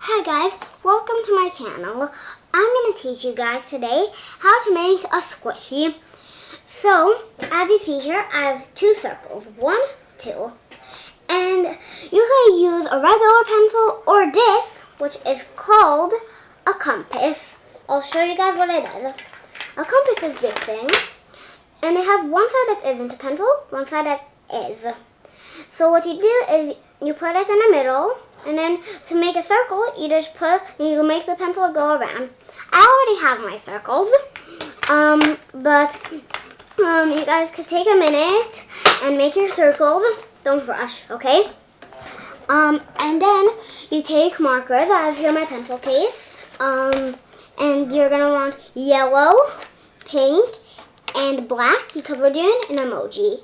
Hi guys, welcome to my channel. I'm going to teach you guys today how to make a squishy. So, as you see here, I have two circles, 1, 2. And you can use a regular pencil or this, which is called a compass. I'll show you guys what it is. A compass is this thing, and it has one side that isn't a pencil, one side that is. So what you do is you put it in the middle, and then to make a circle, you make the pencil go around. I already have my circles, but you guys could take a minute and make your circles. Don't rush, okay? And then you take markers. I have here my pencil case. And you're gonna want yellow, pink, and black because we're doing an emoji.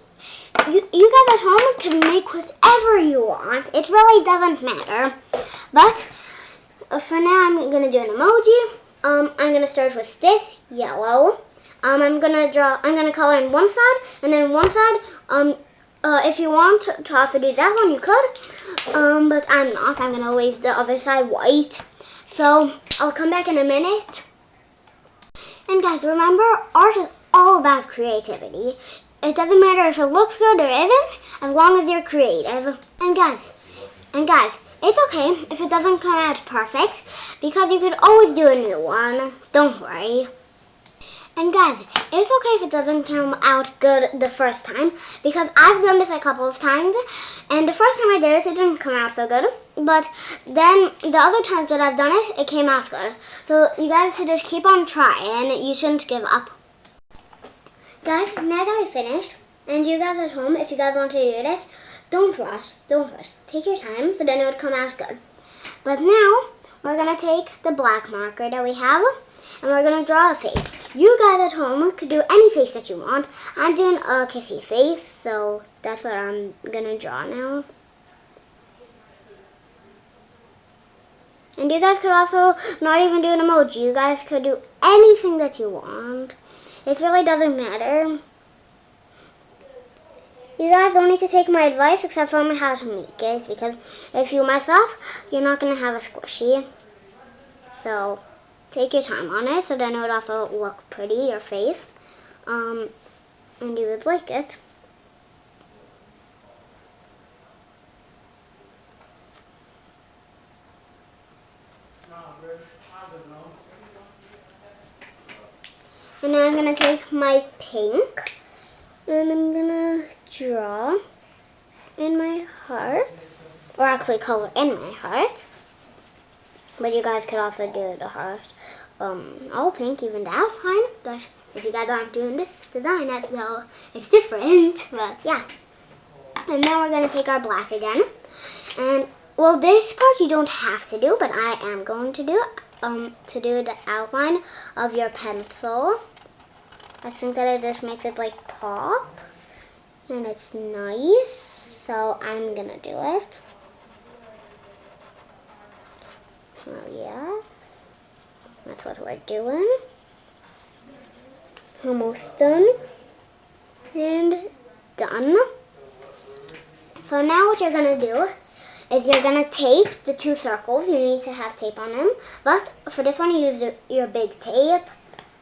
You guys at home can make whatever you want. It really doesn't matter. But for now, I'm gonna do an emoji. I'm gonna start with this yellow. I'm gonna color in one side, and then one side. If you want to also do that one, you could. But I'm not. I'm gonna leave the other side white. So I'll come back in a minute. And guys, remember, art is all about creativity. It doesn't matter if it looks good or isn't, as long as you're creative. And guys, it's okay if it doesn't come out perfect, because you could always do a new one. Don't worry. And guys, it's okay if it doesn't come out good the first time, because I've done this a couple of times, and the first time I did it didn't come out so good. But then the other times that I've done it came out good. So you guys should just keep on trying. You shouldn't give up. Guys, now that we finished, and you guys at home, if you guys want to do this, don't rush. Take your time so then it would come out good. But now, we're going to take the black marker that we have, and we're going to draw a face. You guys at home could do any face that you want. I'm doing a kissy face, so that's what I'm going to draw now. And you guys could also not even do an emoji. You guys could do anything that you want. It really doesn't matter. You guys don't need to take my advice except for how to make it, because if you mess up, you're not going to have a squishy. So take your time on it, so then it would also look pretty, your face, and you would like it. And now I'm going to take my pink, and I'm going to draw in my heart, or actually color in my heart. But you guys could also do the heart all pink, even the outline. But if you guys aren't doing this design, so it's different. But yeah. And now we're going to take our black again. And, well, this part you don't have to do, but I am going to do the outline of your pencil. I think that it just makes it like pop, and it's nice, so I'm gonna do it. So yeah, that's what we're doing. Almost done, and done. So now what you're gonna do is you're gonna tape the two circles. You need to have tape on them, but for this one you use your big tape.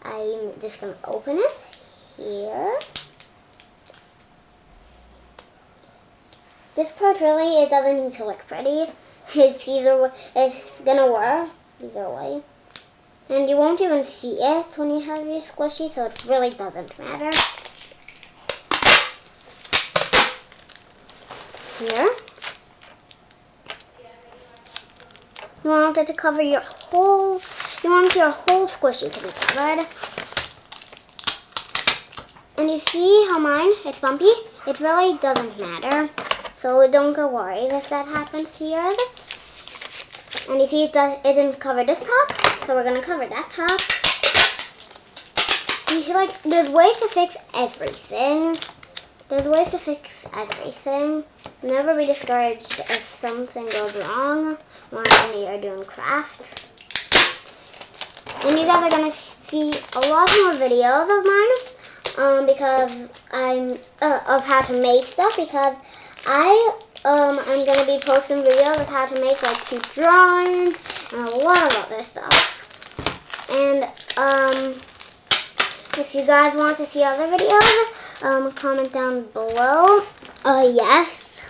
I'm just going to open it here. This part really, it doesn't need to look pretty. It's going to work either way. And you won't even see it when you have your squishy, so it really doesn't matter. Here. You want it to cover your whole... You want your whole squishy to be covered. And you see how mine is bumpy? It really doesn't matter. So don't get worried if that happens to yours. And you see it didn't cover this top, so we're going to cover that top. You see, like, there's ways to fix everything. Never be discouraged if something goes wrong when you're doing crafts. And you guys are going to see a lot more videos of mine because I'm of how to make stuff, because I'm going to be posting videos of how to make like cute drawings and a lot of other stuff. And if you guys want to see other videos, comment down below. Yes.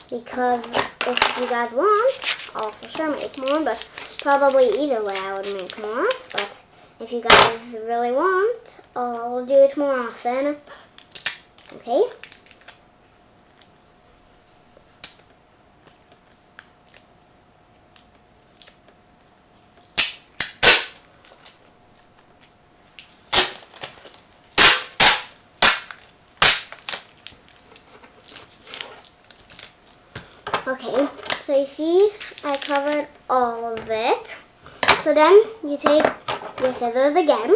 Because if you guys want, I'll for sure make more, but probably either way I would make more. But if you guys really want, I'll do it more often. Okay? Okay, so you see, I covered all of it. So then you take your scissors again,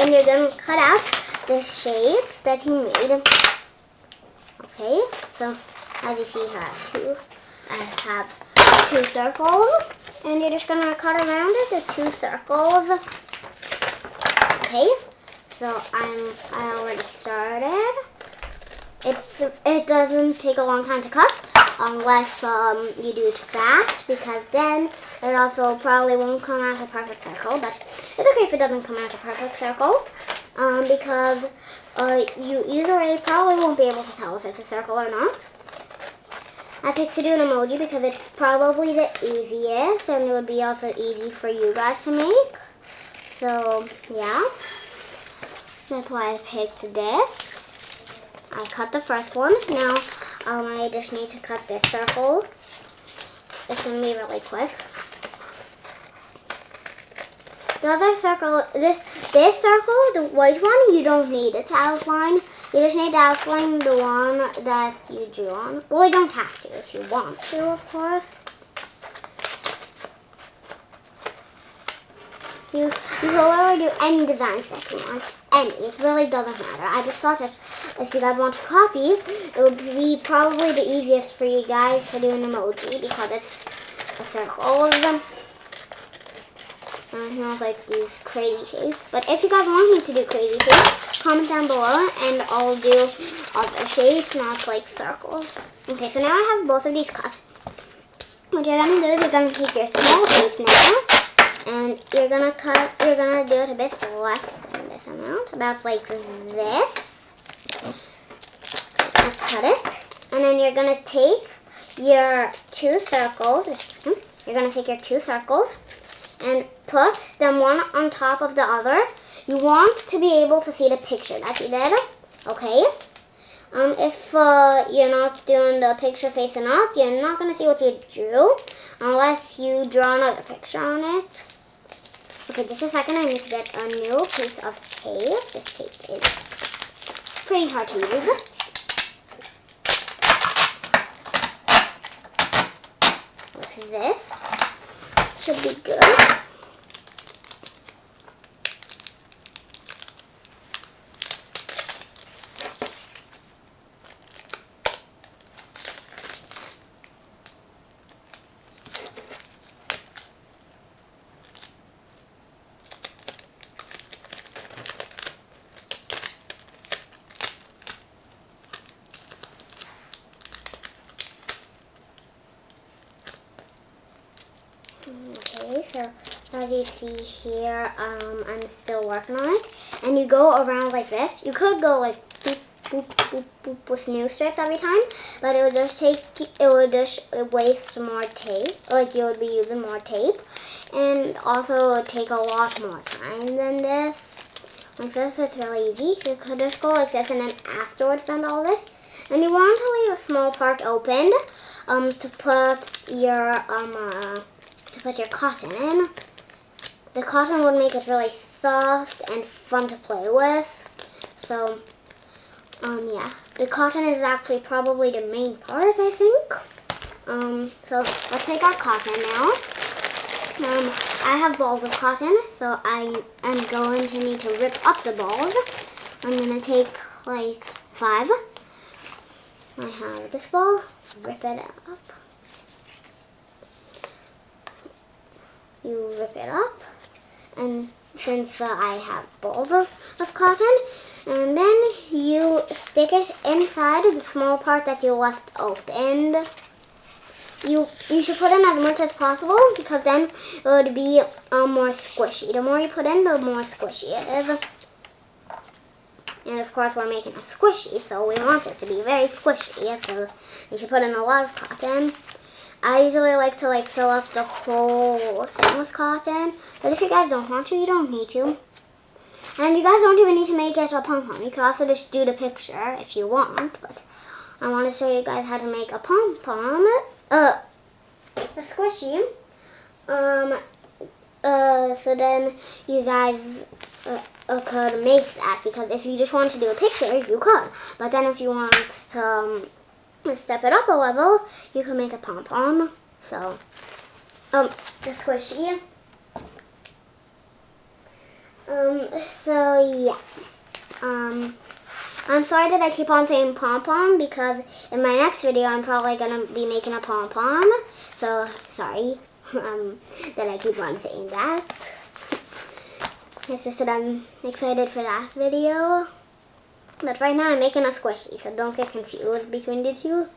and you're going to cut out the shapes that you made. Okay, so as you see here, I have two circles, and you're just going to cut around it, the two circles. Okay, so I already started. It doesn't take a long time to cut unless you do it fast, because then it also probably won't come out a perfect circle. But it's okay if it doesn't come out a perfect circle, because you either way probably won't be able to tell if it's a circle or not. I picked to do an emoji because it's probably the easiest, and it would be also easy for you guys to make. So yeah, that's why I picked this. I cut the first one. Now I just need to cut this circle. It's going to be really quick. The other circle, this circle, the white one, you don't need it to outline. You just need to outline the one that you drew on. Well, you don't have to if you want to, of course. You can literally do any designs that you want. Any. It really doesn't matter. I just thought that if you guys want to copy, it would be probably the easiest for you guys to do an emoji, because it's a circle of them. And it has like these crazy shapes. But if you guys want me to do crazy shapes, comment down below and I'll do other shapes, not like circles. Okay, so now I have both of these cut. What you're gonna do is you're gonna take your small shape now, and you're gonna do it a bit less than this amount, about like this. Cut it, and then you're gonna take your two circles. You're gonna take your two circles and put them one on top of the other. You want to be able to see the picture that you did. Okay. If you're not doing the picture facing up, you're not gonna see what you drew unless you draw another picture on it. Okay, just a second, I need to get a new piece of tape. This tape is pretty hard to use. What's this? Should be good. Okay, so as you see here, I'm still working on it. And you go around like this. You could go like boop, boop, boop, boop with new strips every time, but it would just waste more tape. Like you would be using more tape, and also it would take a lot more time than this. Like this, it's really easy. You could just go like this, and then afterwards done all this. And you want to leave a small part opened, to put your cotton in. The cotton would make it really soft and fun to play with. So, yeah. The cotton is actually probably the main part, I think. So let's take our cotton now. I have balls of cotton, so I am going to need to rip up the balls. I'm going to take like 5. I have this ball, rip it up. You rip it up, and since I have balls of cotton, and then you stick it inside the small part that you left opened. you should put in as much as possible because then it would be more squishy. The more you put in, the more squishy it is. And of course, we're making it squishy, so we want it to be very squishy. So you should put in a lot of cotton. I usually like to fill up the whole thing with cotton, but if you guys don't want to, you don't need to. And you guys don't even need to make it a pom-pom. You could also just do the picture if you want, but I want to show you guys how to make a pom-pom, a squishy. So then you guys could make that, because if you just want to do a picture, you could. But then if you want to step it up a level, you can make a pom-pom. So, the squishy. So yeah. I'm sorry that I keep on saying pom-pom, because in my next video I'm probably gonna be making a pom-pom. So sorry that I keep on saying that. It's just that I'm excited for that video. But right now I'm making a squishy, so don't get confused between the two.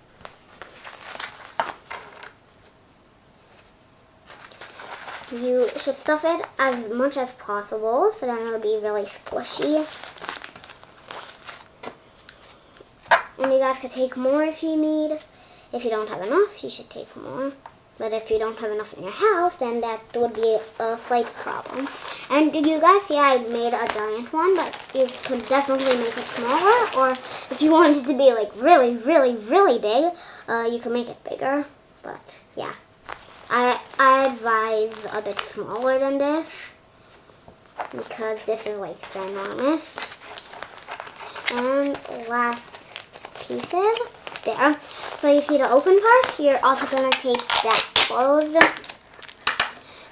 You should stuff it as much as possible, so then it'll be really squishy. And you guys could take more if you need. If you don't have enough, you should take more. But if you don't have enough in your house, then that would be a slight problem. And did you guys see I made a giant one, but you could definitely make it smaller. Or if you wanted it to be really, really, really big, you could make it bigger. But yeah, I advise a bit smaller than this, because this is ginormous. And last pieces. There. So you see the open part, you're also going to take that closed.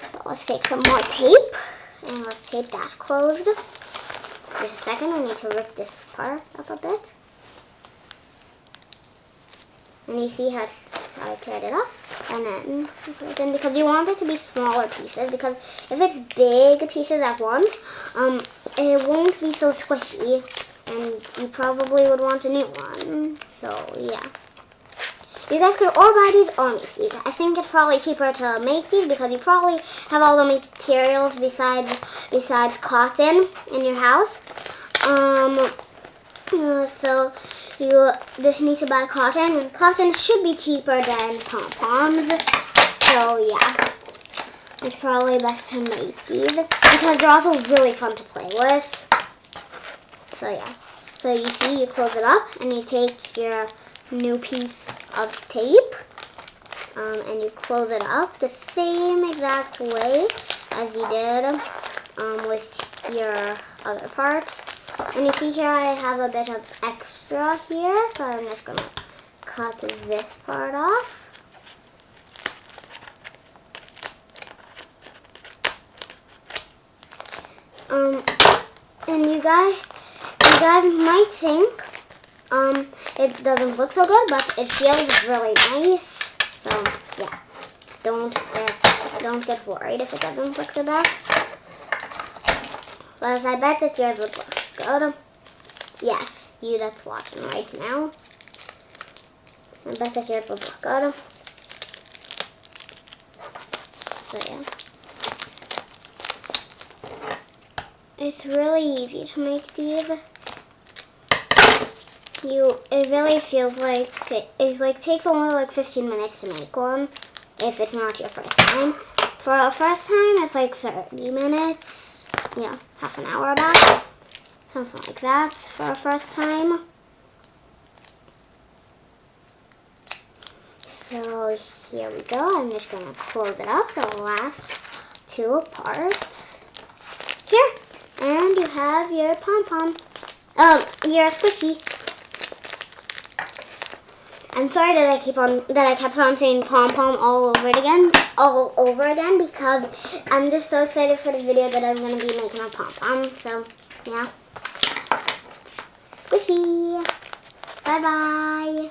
So let's take some more tape, and let's tape that closed. Just a second, I need to rip this part up a bit. And you see how I teared it up, and then put it in, because you want it to be smaller pieces, because if it's big pieces at once, it won't be so squishy. And you probably would want a new one. So, yeah. You guys could all buy these or make these. I think it's probably cheaper to make these, because you probably have all the materials besides cotton in your house. So you just need to buy cotton, and cotton should be cheaper than pom-poms. So, yeah. It's probably best to make these, because they're also really fun to play with. So yeah, so you see, you close it up, and you take your new piece of tape, and you close it up the same exact way as you did with your other parts. And you see here I have a bit of extra here, so I'm just going to cut this part off. And you guys might think it doesn't look so good, but it feels really nice. So yeah, don't get worried if it doesn't look the best. But I bet that yours would look good. Yes, you that's watching right now. I bet that yours would look good. So yeah. It's really easy to make these. It really feels like it takes only 15 minutes to make one, if it's not your first time. For a first time, it's 30 minutes. Yeah, half an hour about. Something like that for a first time. So here we go. I'm just gonna close it up, the last two parts. Here. And you have your pom-pom, your squishy. I'm sorry that I kept on saying pom-pom all over again, because I'm just so excited for the video that I'm going to be making a pom-pom. So, yeah. Squishy. Bye-bye.